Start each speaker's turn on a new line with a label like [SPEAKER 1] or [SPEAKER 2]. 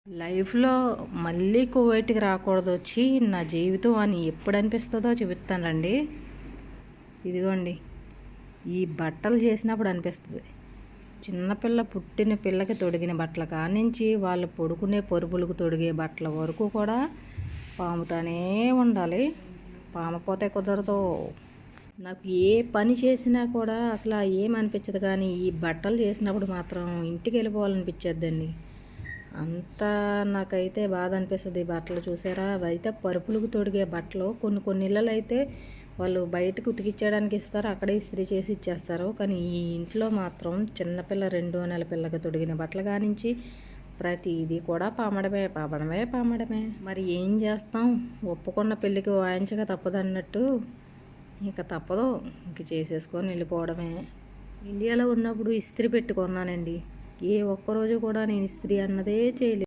[SPEAKER 1] లైఫ్లో మళ్ళీ కువైట్కి రాకూడదు వచ్చి నా జీవితం అని ఎప్పుడు అనిపిస్తుందో చూపిస్తానండి. ఇదిగోండి, ఈ బట్టలు చేసినప్పుడు అనిపిస్తుంది. చిన్నపిల్ల పుట్టిన పిల్లకి తొడిగిన బట్టల కానించి వాళ్ళు పడుకునే పరుపులకు తొడిగే బట్టల వరకు కూడా పాముతానే ఉండాలి. పామపోతే కుదరదు. నాకు ఏ పని చేసినా కూడా అసలు ఏమనిపించదు, కానీ ఈ బట్టలు చేసినప్పుడు మాత్రం ఇంటికి వెళ్ళిపోవాలనిపించేద్దండి. అంతా నాకైతే బాధ అనిపిస్తుంది. బట్టలు చూసారా, అవైతే పరుపులకు తొడిగే బట్టలు. కొన్ని ఇళ్ళలు అయితే వాళ్ళు బయటకు ఉతికిచ్చేయడానికి ఇస్తారు, అక్కడే ఇస్త్రీ చేసి ఇచ్చేస్తారు. కానీ ఈ ఇంట్లో మాత్రం చిన్నపిల్ల 2 నెలల పిల్లకి తొడిగిన బట్టలు కానించి ప్రతిదీ కూడా పామడమే. మరి ఏం చేస్తాం, ఒప్పుకున్న పెళ్ళికి వాయించక తప్పదన్నట్టు ఇక తప్పదు, ఇంక చేసేసుకొని వెళ్ళిపోవడమే. ఇండియాలో ఉన్నప్పుడు ఇస్త్రీ పెట్టుకున్నానండి. ఏ ఒక్కరోజు కూడా నేను ఇస్త్రీ అన్నదే చేయలేదు.